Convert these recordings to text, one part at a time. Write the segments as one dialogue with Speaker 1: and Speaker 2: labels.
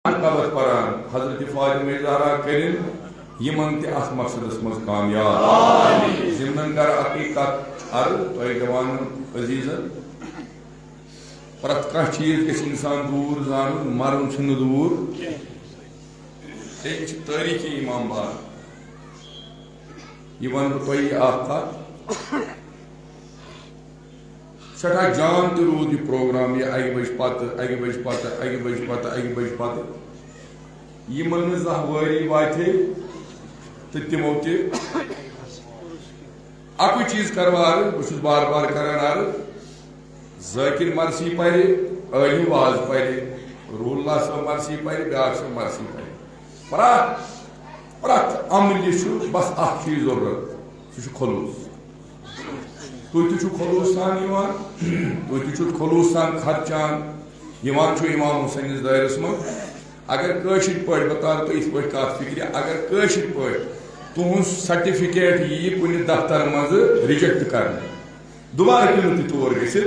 Speaker 1: कबत परान हजरत फातिमा ज़हरा करीम यमन ते अस मकसदस मज कामयाब जिमन कर हकीकत अर्ज तो जवान अजीजन प्रत कह चीज गि इंसान दूर जान मरन छुन दूर तारीखी इमाम बार यह वन तुम सठा जान तो रूद यह प्रोग्राम यह अगि बज पत यमन जह वरी वाथे तो तमो अकु चीज करवार बहुत बार बार करान अर्ज जाकिर मरसी पर आलिम वाज पर रूल्ला सब मरसी पर ब्या सब मरसी पर प्रत अमल बस अ चीज जरूरत सह खलूस तुम खलूस सान तुम खलूस सान खर्चान इमाम हुसैन दायरस मज अगर कशिर पे बता तो इस पे कत फिक्र अगर कशिर पे तुहद सर्टिफिकेट यी कुन दफ्तर मज रिजेक्ट कर दोबारा क्यों तौर ग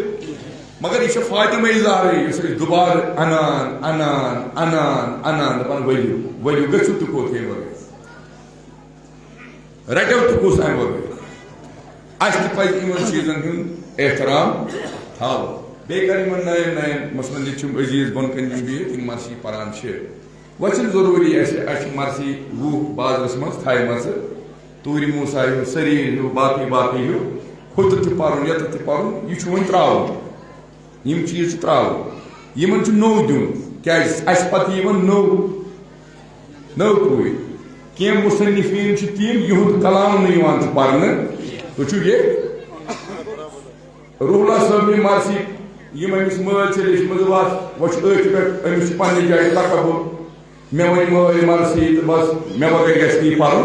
Speaker 1: मगर यह फातिमा ज़हरा दोबारा अनान अनान अनान अनान दपान वलियो वलियो गु तो कोत रटो तो कुस अम वगैरह अस पे इन चीजन हूं एहतराम थाव बे कर नयन नयन मसलन ये अजीज बन कन बिहित मरसी पान वह जरूरी मरसी वुह बाजरस मज थ तूर मूसा हूँ सरीर हूँ बाकी बाकी हूँ हुत तुन ये तुन यह वो त्रावन यम चीज त्रावन इन नो दिन क्या पे नो नो पू कह मुसन्निफीन तीन युद कलाम पढ़ने तो ये रूहुल्लाह साहब मरसी यम अमिस मज वह पे पे जाए तकबुर मे वन मल मरसी तो बस मे बगैर ग पढ़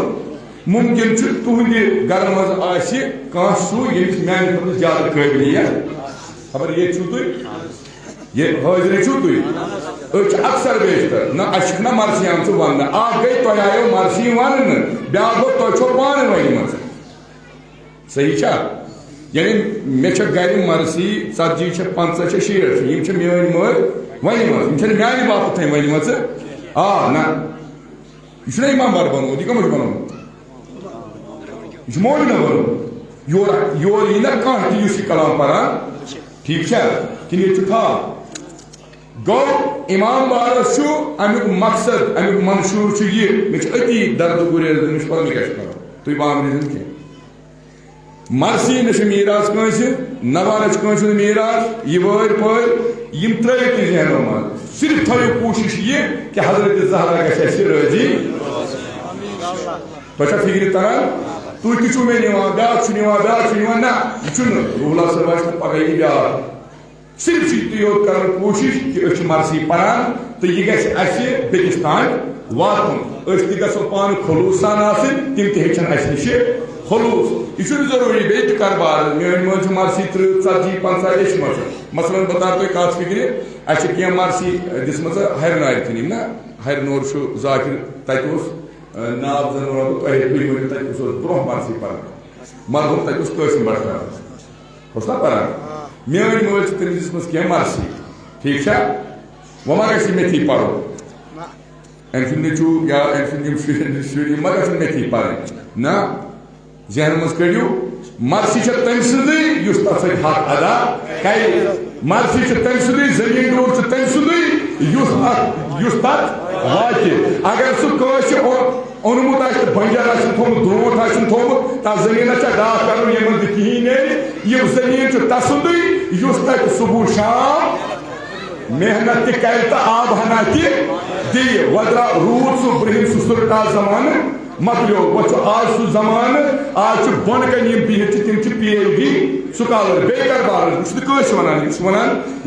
Speaker 1: मुमकिन तुहद गर मज सू यमिस मान खुद ज्यादा काबिलियत खबर ये तुम ये हाजिर तुम अक्सर बेशतर ना मरसी आम वन गई तुम आयो मरसी वन ब्या गो तुम पान वन सही यानी मे गर मरसी 40 50 60 मेन मल वन मान बाप वन ना यह इमाम बार बनोत यह कम बनोत यह मोल ना बनोत योर यी ना कह ती कलाम पान ठीक कि ये था गो इमाम बारस अमुक मकसद अमुक मंशूर यह मे अति दर्द गुरेज पन क्या तुम बाम कह मरसी न मीराज कंस नवान कंस मीराज यह वर पर यम त्रित जहनो मज सिर्फ थो कोशिश ये कि हजरत ज़हरा गि राजी तो फिक्र तरह तुम मे निवान ब्या ना यह रूहुल्लाह साहब पगह ब्या सिर्फ तुम कर कोशिश कि मरसी पढ़ान तो यह गस तान वातन गो पान खलूस सान तम तन नश खलूस यह जरूरी बे कर बार मेन मज मरसी 30 40 50 मसलन बता तो कत फिक्र कह मरसी दिसम हर नार थी ना हर नोर जाकिर तक नाब जन तक ब्रोह मरसी पान मरहूम तक कसिम बटखार ना पान मेन मल तम दिसम कह मरसी ठीक वह मा गि मे थी पढ़ो अम नीचू या अम शुर मा गि मे थी पढ़ ना जहन मज कड़ियो मरसी तम सुंद तथ हक अदा कर मरसी तम सुंद जमीन डूर तम सुंद तथ वात अगर सह ओनमुत बंजर थोमुत द्रोट थोमुत तथ जमीन डाक कर कहें यह जमीन तसुंद तक सुबह शाम मेहनत कर तो आब हना दी वद्रा रूद सह ब्रहिम सुरटा जमान मकलो वो आज सह जमान आज बन कन बिहित तम PhD स्कॉलर बेकर बार वन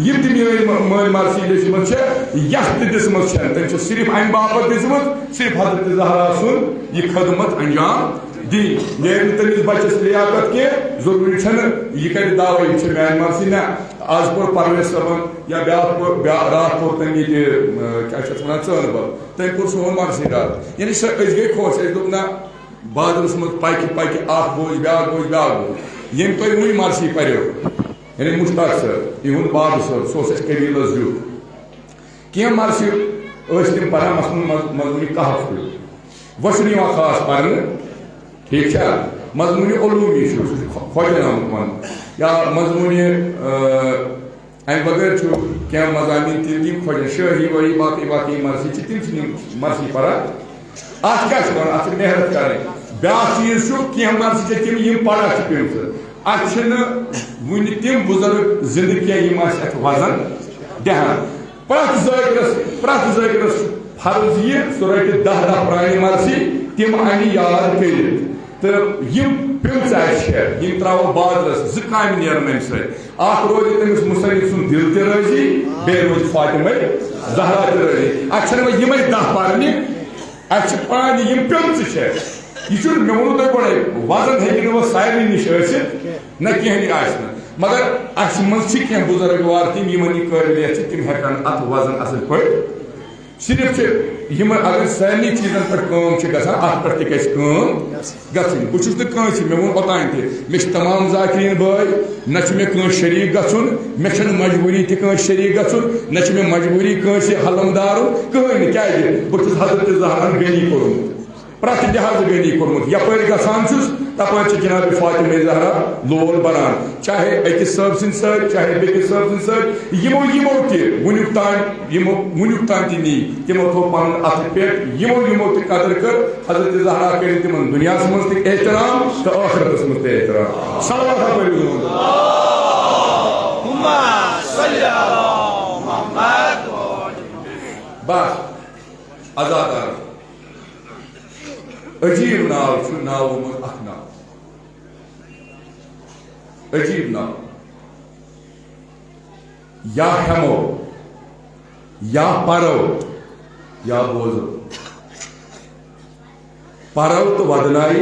Speaker 1: यम तल मरसी मज दिसम तम सिर्फ अम बापत दिसम सिर्फ हजरत ज़हरा सुन यह खदमत अंजाम दी नेर तमिस बचस लियाकत कह जरूरी यह कर दावा यह मान मरसी ना आज पोर परवेज सबन या रात पोर तम क्या वन चन बल तम कोर सोन मरसी रात यानी गई खोश दोप ना बादरस मज पकि बोझ ब्या बोझ यम तुम वो मरसी पो यानी मुश्ताक सर इहुद बाब सर सह कबीलस जुत कह मरसी तम पान मजमूनी कह वह खास पान ठीक है मजमूनी उलूमी खोजन आमुत वन या मजमूनी अम बगैर क्या मजामी तम खोजन शाही वाही बाकी बाकी मरसी तम मरसी पान अत क्या मेहनत कर ब्या चीज क्या मरसी तम पढ़ा पे वन तम बुजुर्ग जिंदगी वजन दहान प्रत जगरस फर्ज यह सह रट 10 प्रान मरसी तम अन याद कर पिंच त्रो बादरस 2 काम नेरन अम रोज तमिस मुसन्निफ सुन दिल ते राजी बे रोज फातिमा ज़हरा ते राजी अत यम 10 पान अत पान पिंच यह मे वो तुम गोड़े वजन हे सारे नश न कहें मगर अस मज कह बुजुर्गवार तम यमन यह काबिलियत तम हेकान अत वजन असल पे सिर्फ अगर सारे चीजन पे अत पे गई बहुत मे वो ओतान मे तमाम जाकिरीन भाई न शरीक गन मे मजबूरी तक शरीक गन न मजबूरी हलमदार कहें क्या बहुत हजरत ज़हरान गनी कोर्मुत प्रत लिहाज गनी कोर्मुत यपर गसान तप जनाब फातिमा ज़हरा लोल बनान चाहे अकिस साहब सिंद सर चाहे बेकिस साहब सिंद सर यमो वुनुक तान नी तमो थो पन अत पे यमो कदर कर हजरत ज़हरा कर तिमन दुनिया मज एहतराम तो आखिरत मज एहतराम सल्लल्लाहु अलैहि वसल्लम बस आजादार अजीब नाव नाव अख नाव अजीब नाव या हेमो या परो या बोझो परो तो वदनाई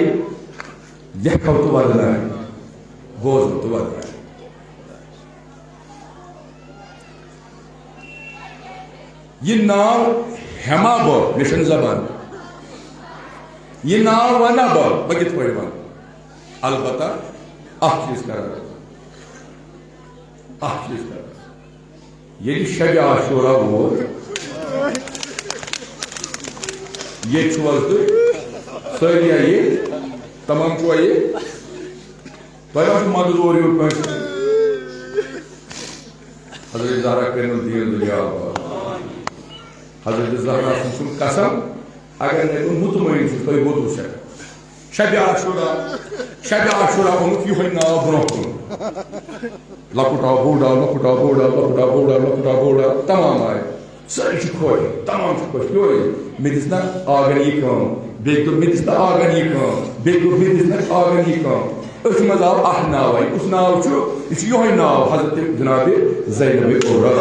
Speaker 1: लेखो तो वदनाई बोझो तो वदनाई ये नाव हेमा बो मिशन जबान ये नाव वना बो बगित पे वन अलबत्ता चीज कर ये शब आशूरा वो ये सारिया ये तमाम छुआ ये तोह मदद और हजरत ज़हरा कर दीन दुनिया हजरत ज़हरा सुन कसम अगर नहीं मुतमईन तुम वोतु शब आशूरा ओमुत यह नाव ब्रोह लकुटा बोड़ा तमाम आए सारे खोज तमाम खोज यो मे दिस ना आगन यह बे मे दिस ना आगन यह मे दिस ना आगन यह मज आव अह नाव उस नाव यह नाव हजरत जनाब ज़ैनब औरा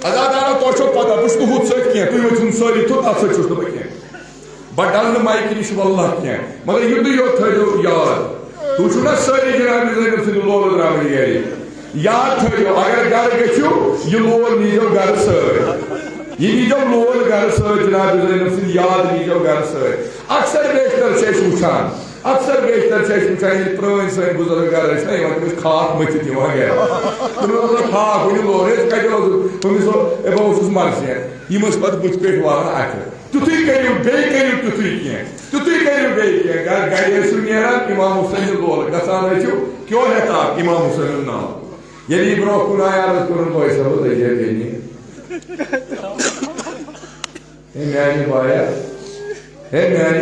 Speaker 1: अजादारा तो पता बस हुत सह तुम वो सारी थोत अत सह बह बट डल माइक नश वल्ला कह मगर युद्ध यो थो याद तुम ना सारी जनाब ज़ैनब सद लोल द्राम याद थो अगर घर गो यह लोल नीजो घर सर यह नीजो लोल घर सर जनाब ज़ैनब सद याद नीजो घर सर अक्सर बेशतर वुचान अक्सर बेशतर वुचान प्रान सन बुजुर्ग घर ना खाक मथित गर खाक वन लोल कत बस मर्जी यम पे बुथ पे वाला अथ तुथु करू तुथु करू गर नान इमाम हुसैन लोल गसान क्यों हेता इमाम हुसैन नाव ये ब्रो कुन आयाल कोर बॉय सब दे बेनी म्यानी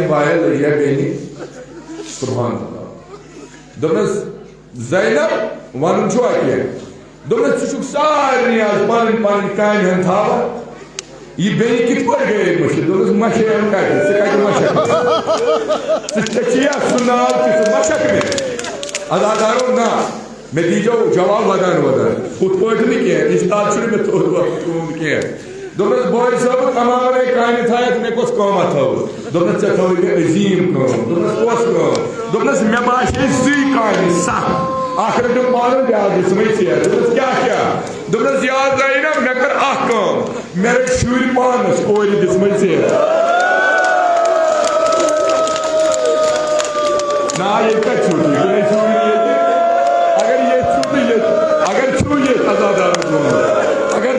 Speaker 1: बाया लइया बेनी सुभान अल्लाह दोनस ज़ैनब वन छो के दोनस छु सारे आज पान कान हन थावा ये बेनी कित पर गए मशे दोनस मशे हम का से मशे सचिया सुनाल कि मशक में अदादारो ना मैं दीजो जवाब लगान वदन खुद पढ़ नहीं किया इस ताल छुड़ में तो किया दोनस बॉय सब कमाने कान था में कुछ काम था दोनस चथो अजीम को दोनस कोस को दोनस मैं बाशे जी कान सा आखिर जो पालन याद इसमें से दोनस क्या दोनस याद रही ना मैं कर आख काम मेरे शूर पानस कोई इसमें से ना ये का छूटी ये छूटी अगर ये छूटी अगर छू ये आजादार को अगर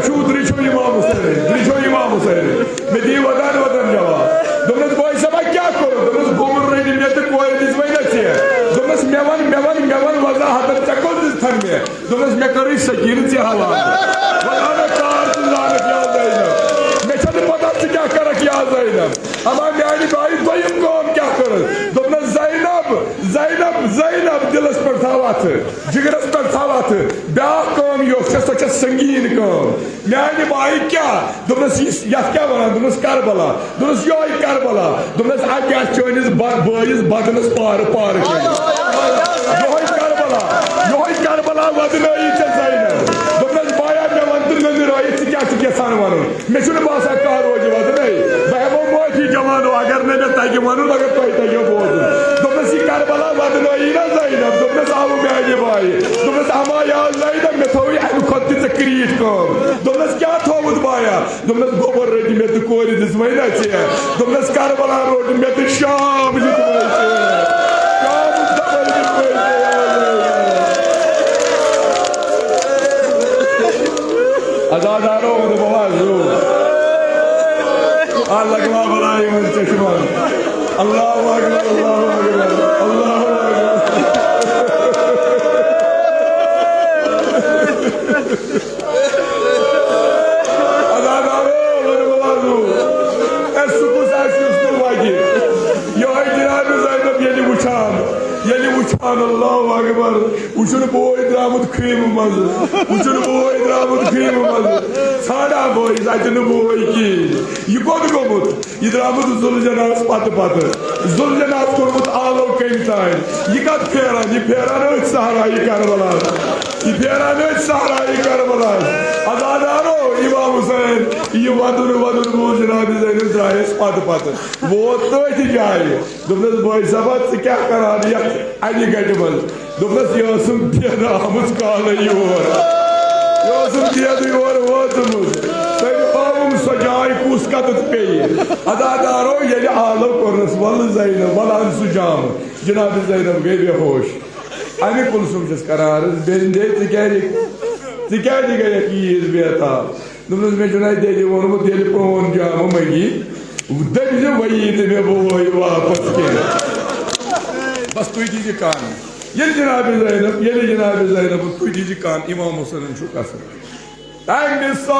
Speaker 1: Dilicho İmam Hüseyin. Medi vadan cevap. Domnus boy sabah क्या करो? Domnus गोमर रही निमित्त कोई दिसवाई ना चाहिए. Domnus मेवान वजाहत चक्कर दिस्थान में. Domnus मैं करी शकीर से हवा. वजाना कार तुझाने क्या जाएगा? मैं चले पता से क्या करा क्या जाएगा? हमारे यानी भाई भाई कौन क्या करे? Domnus Zainab दिलस पर थावात, जिगरस पर थावात. ब्याह कौन यो? सच्चा संगीन कौन? यानी भाई क्या? Domnus या क्या बना? Domnus Karbala. Domnus यो ही Karbala. Domnus आगे चोनिस बाइस बादनस पार के. यो ही Karbala वादना ही चल जाएगा. Domnus बाया में वंतु नंदराई क्या सानवानो. मैं सुन बासा कार हो जावा नहीं. बहबो मोटी जवानो अगर मैं ताकि मानो अगर तो ताकि बोल. Domnus Karbala वादना ही ना जाएगा. Domnus आलू में आगे भाई. Domnus हमाया जाएगा में थोड़ी अनु खत्ती तकरीर कौन. Domnus क्या थोड़ा बाया. Domnus गोबर रेडी में तो कोई दिसवाई ना चाहिए. Domnus Karbala रोड में तो शाम दिसवाई चाहिए. Azadaro de babazo. Allah kula balai man çeşman. Allahu akbar, Allahu akbar, Allahu akbar. Azadaro de babazo. Esukus aşıstı vaki. Yo icraat zaten yeni uçağım. Allahu akbar. Uçunu boy dramut kıyımımaz. Sada boy zaten boy ki. Yukarı komut. İdramut zulcanas patı. Zulcanas komut alo kemtain. Yıkat peran öt sahrayı karbalar. Azadaro İmam Hüseyin. Vadur bu Cenab-ı Zeynep Zahis patı. वो तो ही जाए. Domnus boy sabat se क्या करा दिया? Ali gadbal. Domnus yosum diya hamuz kala yor. Yosum diya yor votumuz. Ben avum sajay kuskat peyi. Azadaro yeli ağlar kornas vallahi Zeynep vallahi sucam. Cenab-ı Zeynep gebe hoş. Ami konuşmuşuz kararız. Ben de tikerdik iyiyiz bir hata. Domnus mecunay deli onu deli pon camı magi. Da bize vayiydi me bu vapas ke. Bas tuydici kan. Yeni Cenab-ı Zeynep bu tuydici kan İmam Hüseyin'in şu kası. Engisat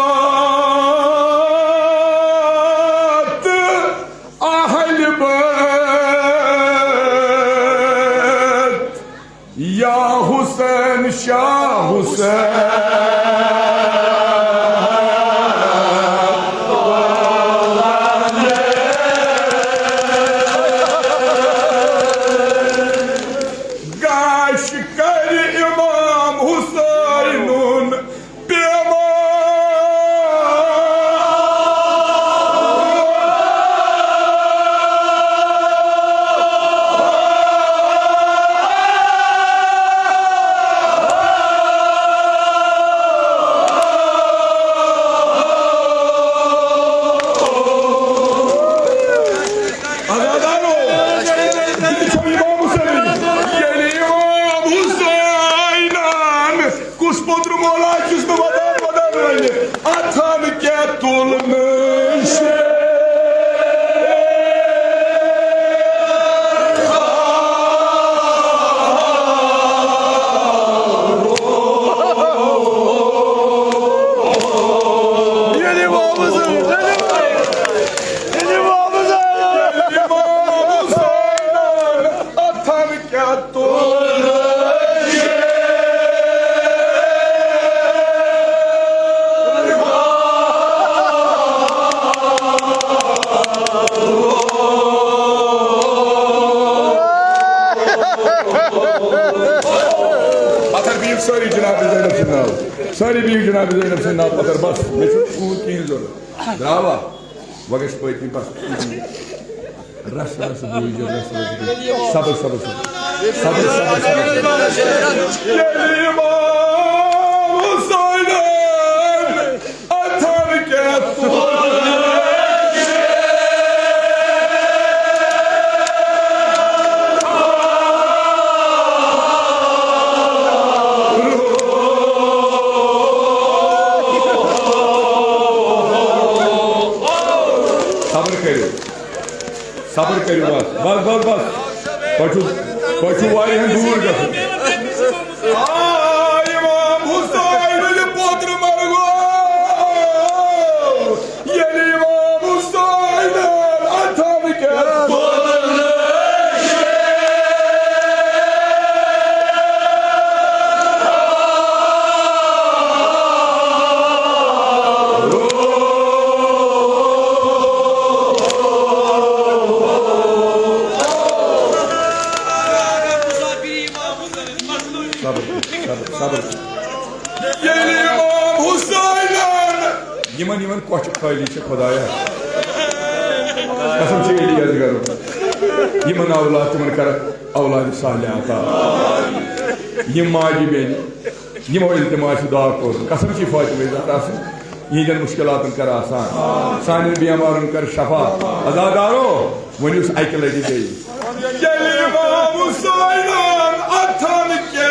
Speaker 1: ahli bet ya Hüseyin Şah Hüseyin. Sorry büyük Cenab-ı Zeynep senin alt bakar bas. Meşhur kuğut değil zor. Bravo. Vakış poetini bas. Ras buyucu ras. Sabır. Gelim Hüseyin atar gettu. करो बस बस बस बस दूर गो इमाम हुसैन पोत्र मरगो ये इमाम हुसैन अथम के यमन यमन कौच खाली खुदाया कसम से एलियास करो यमन औलाद तुमन कर औलाद सालिह अता यम माजी बेन यमो इल्तिमास दुआ को कसम से फातिमा ज़हरा से यहन मुश्किलातन कर आसान सानिन बीमारन कर शफा अज़ादारो वनुस अक लटि गई इमाम हुसैन अथन के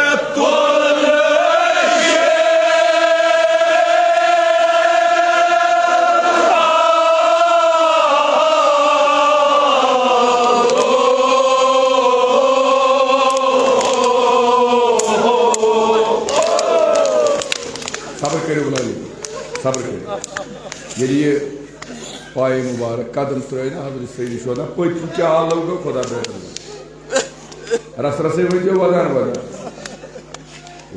Speaker 1: सब्र करो ये पाए मुबारक कदम त्रे ना हजरत सैयद शोदा पत क्या लोग खुदा बेहतर रस रसे वो वदान वदान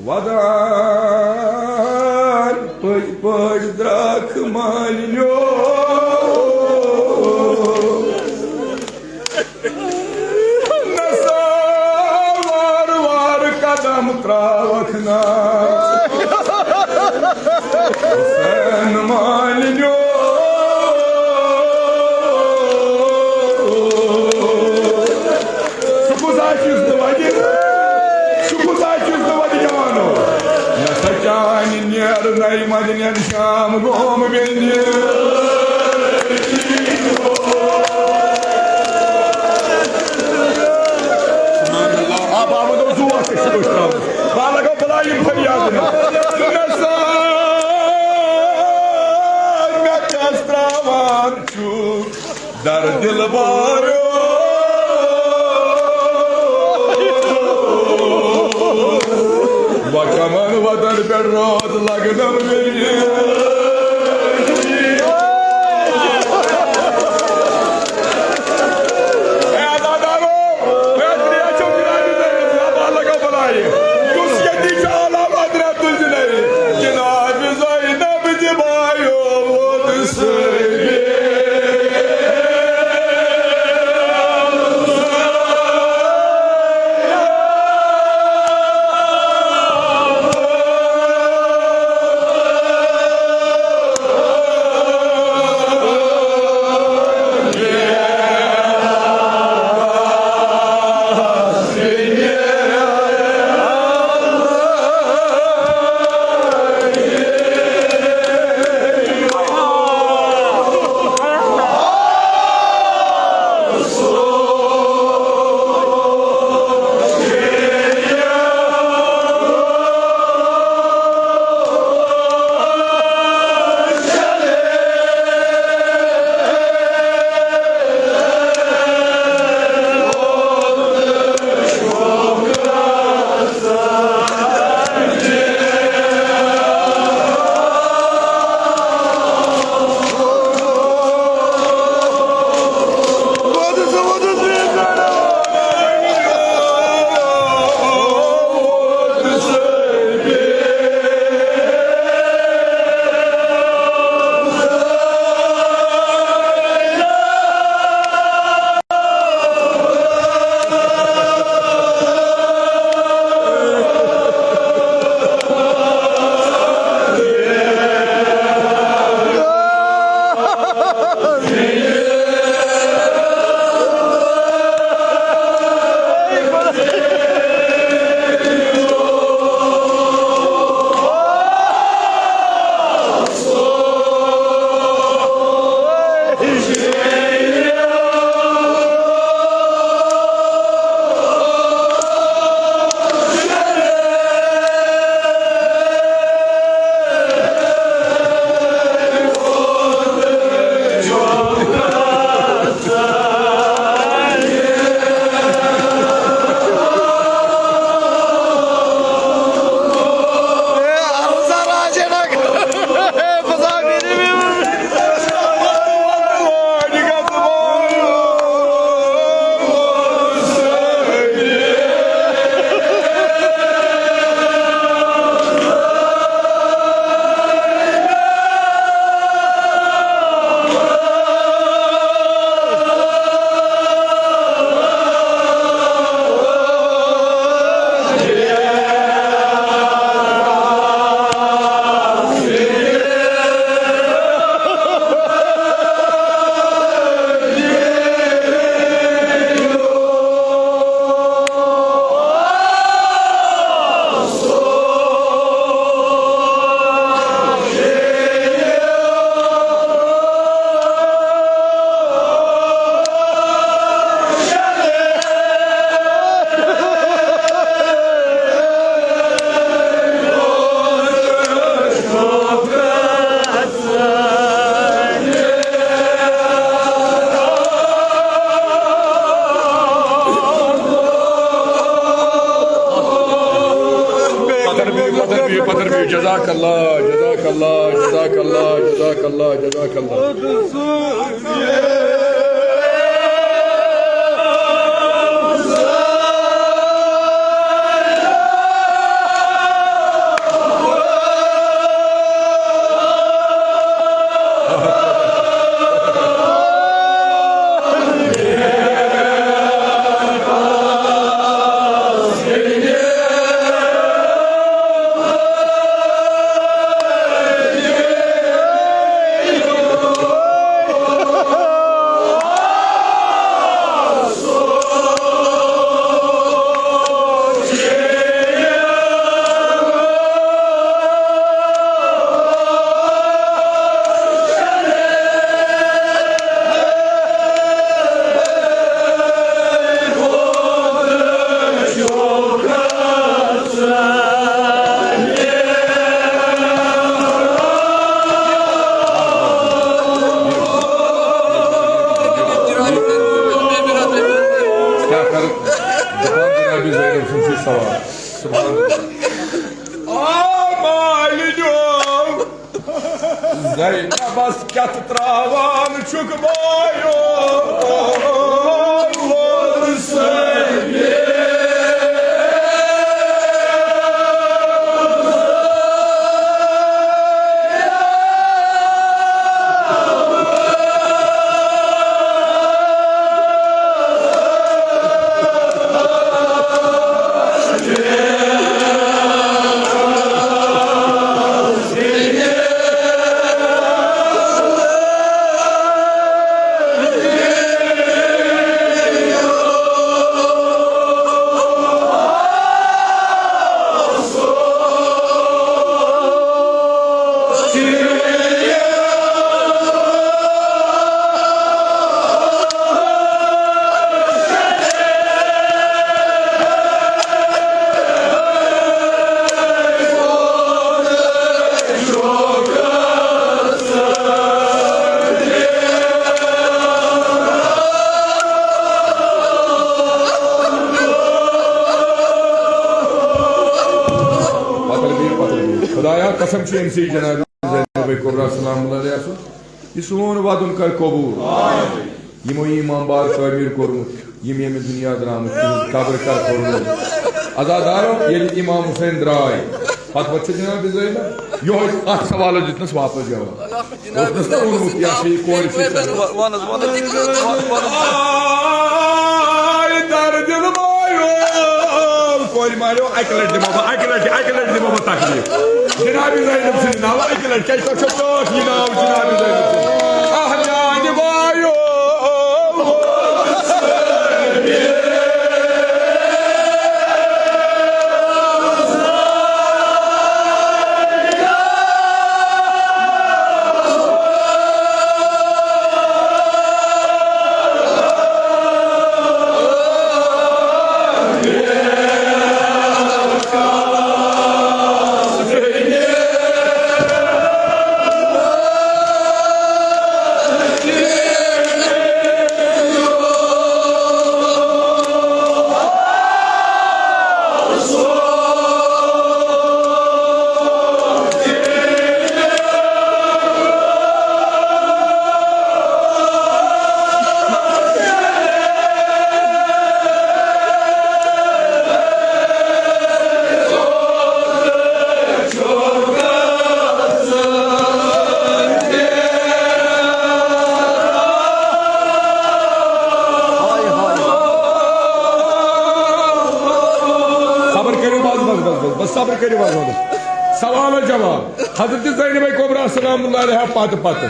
Speaker 1: वदान पत पत द्राख मालियो नसा वार वार कदम त्रावखना Sen malinyo Şukuzayçız duvadi yavano Ya saçanin yer naymadin yan şam gom bendi Subhanallah abamı da zuva sesi koşturalım Bağlaga bulayım feryadını Dar dil baro Vakaman vatan perrot lagnam beni adadaro metriya chokirani de laga balai kusyati chala hadratul jinai Cenab Zainab jibayo odse Cezakallah, cezakallah, cezakallah, cezakallah, cezakallah. Zainabas kat travan çok boyo खुदाया कसम से इनसे जनाब ज़ैनब कुबरा सलाम अलैहि यसून वादुन कर कबूल यमो ईमान बार तामीर कोरमुत यम यम दुनिया द्रामुत कब्र का कोरमुत आजादारो ये इमाम हुसैन द्राय पत वच जनाब ज़ैनब यो अत सवाल दितनस वापस जवाब उसनस न उनमुत या से कोर से आय दर्द मायो कोर मायो अकलट दिमो तकलीफ जनाब ज़ैनब से नाव अकलट कैसा छोटो ही नाव जनाब ज़ैनब आह जान वायो सब्र करियो सवाल जवाब हजरत ज़ैनब कुबरा सलामुल्लाह अलैहा पत पत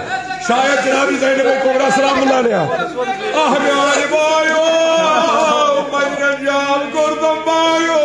Speaker 1: शायद जनाब ज़ैनब कुबरा सलामुल्लाह अलैहा आह मेरे भाइयों मजनन जान गुरदम भाइयों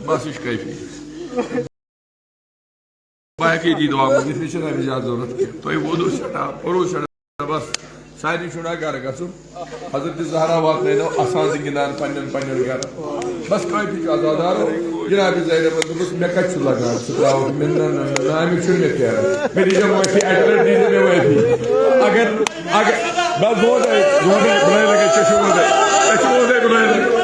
Speaker 1: बस यह काफी बाकी दी दुआ मुझे फिर ज्यादा जरूरत तुम वोदू शटा परो शटा बस सारे शुना घर गु हजरत जहरा वात असान गिंदान पन्न घर बस काफी आजादार जनाब ज़ैनब दोस मे कत लगान सह मे मे फेर मे दीजिए माफी अटल दीजिए मे माफी अगर अगर बस बुनाई लगे बुनाई लगे फल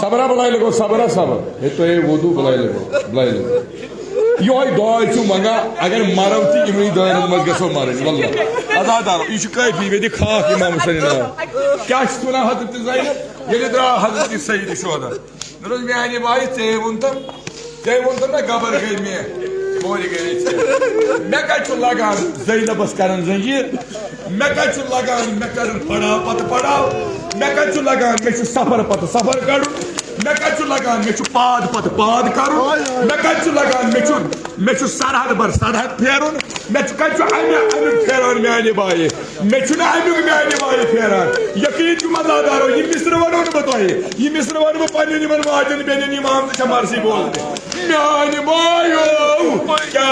Speaker 1: सबरा बुलाई लगो सबरा सबर ये तो ये वोदू बुलाई लगो यो दुआ मंगा अगर मरव तो इमन दान मज गो मरन वल्ला अजादार यह काफी मे खाक इमाम हुसैन क्या वन हजरत ज़ैनब ये द्रा हजरत सईद शोदा मानी भाई चे वोन ना गबर गई मे मोर गई मे कत लगान ज़ैनबस कर जंजीर मे कत लगान मे कर पड़ाव पत पड़ाव मे कत लगान मे सफर पत सफर कर मे कत लगान मे पाद पत पाद कर मे कत लगान मे सरहद बर सरहद फेरन मे कत फेरान मानी भाई मे अमुक मानी भाई फेरान यकीन मजादारो यह मिसर वो बह तुह यह मिसर वन बह पन्न माजन बेन इमाम तो मर्सी बोल मानी भाइयों क्या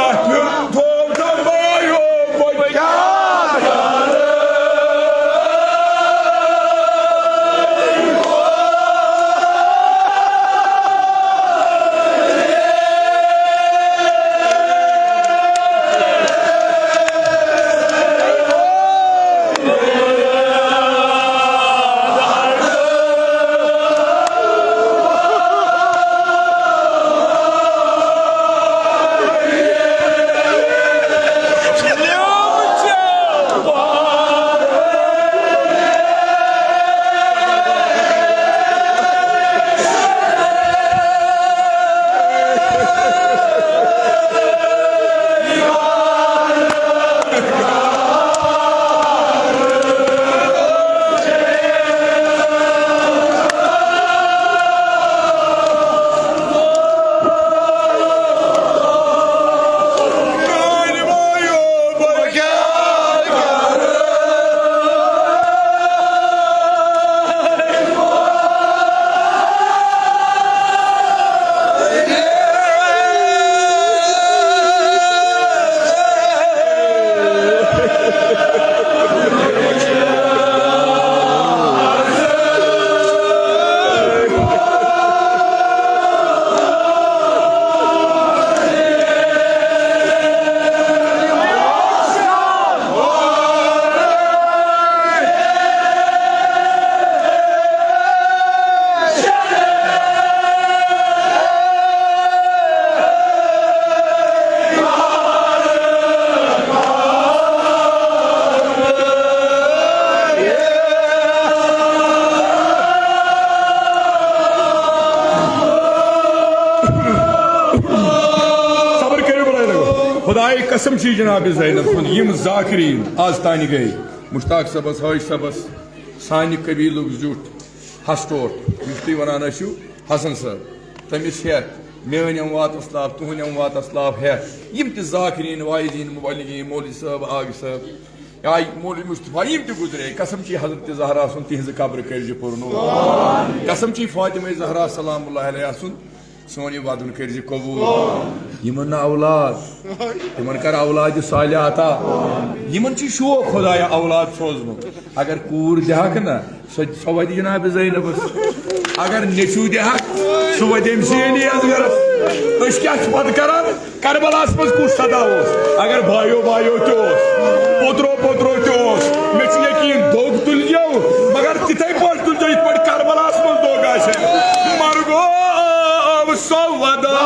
Speaker 1: खुदाई कसम छी जनाब ज़ैनब सुन यम ज़ाकिरीन आज तान गई मुश्ताक सबस हाज सबस सान कबील जुट हस्टोट तुम वन हसन साहब तमिस हेत मेन वात असलाफ तुहन वात असलाफ हेत यम ज़ाकिरीन वाइजीन मुबलिगीन मौलवी साहब आग साहब आय मौलवी मुस्तफा यम गुजरे कसम छी हजरत ज़हरा सुन तिहज कब्र कर पुरनो कसम छी फातिमा ज़हरा सलामुल्लाह अलैहा सुन सोन ये वादन कर कबूल यमन औलाद यमन कर औलाद सालिह अता यमन शौक खुदाया औलाद सोजमुत अगर कूर दहक ना सो वत जनाब ज़ैनबस अगर नेचू दहक सो वत अमसी अस क्या पत करान करबलास मज कुछ सदा अगर भाइयों भाइयों पोत्रो पोत्रो मे यकीन दोग तुलजो मगर तिथे पे तुलजो इत पे करबलास मज दोग मरगो सवदा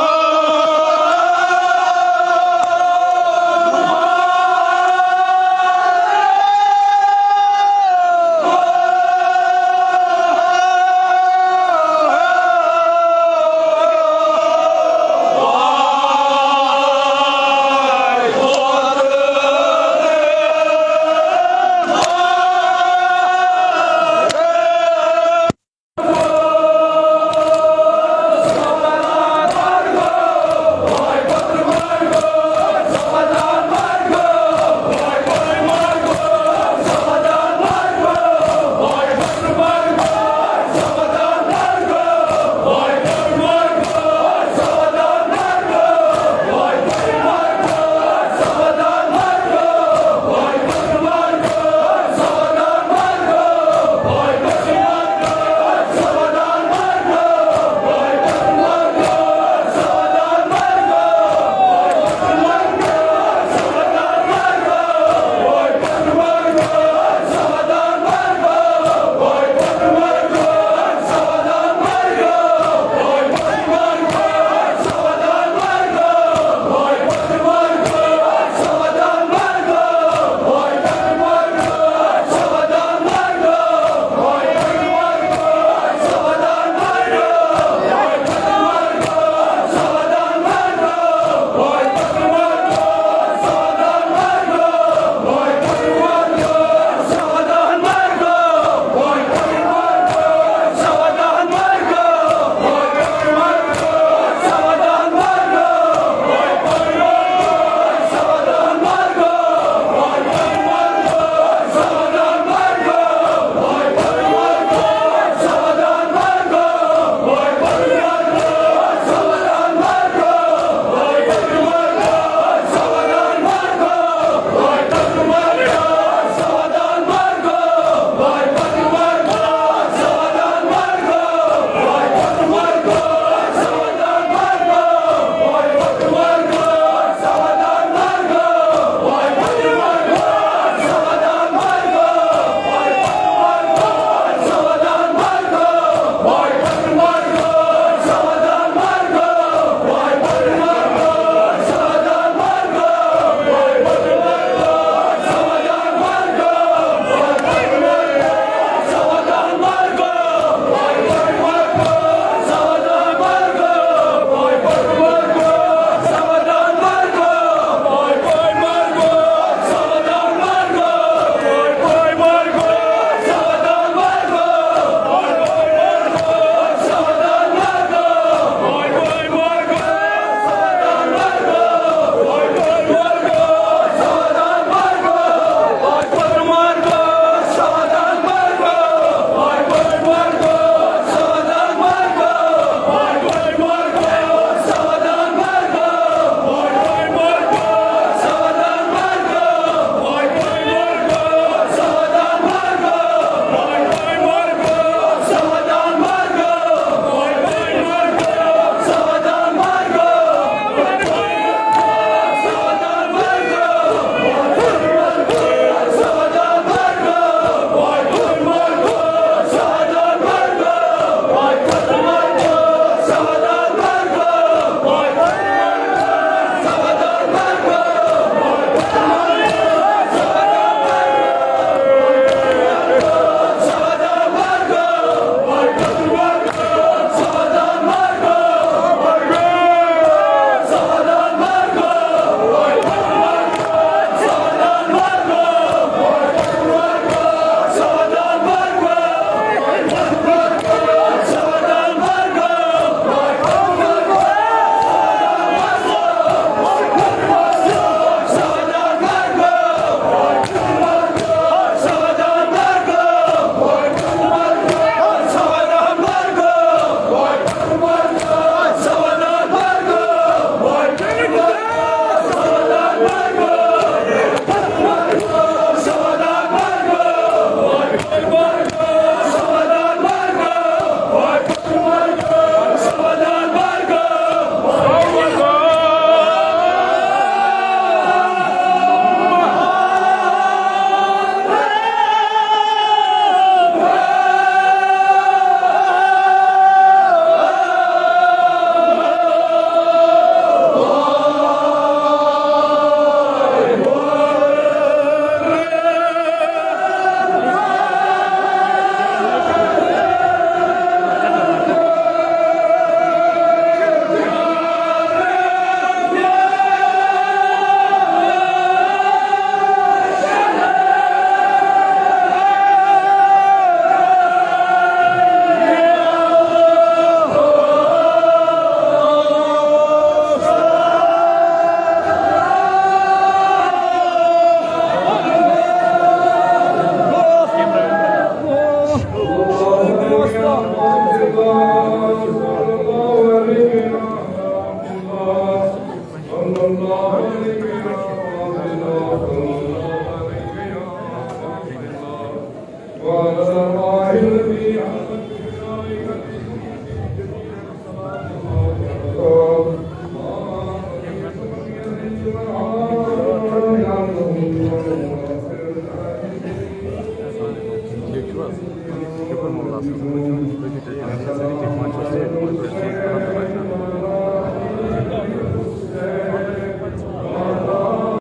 Speaker 2: Yapılmaması lazım.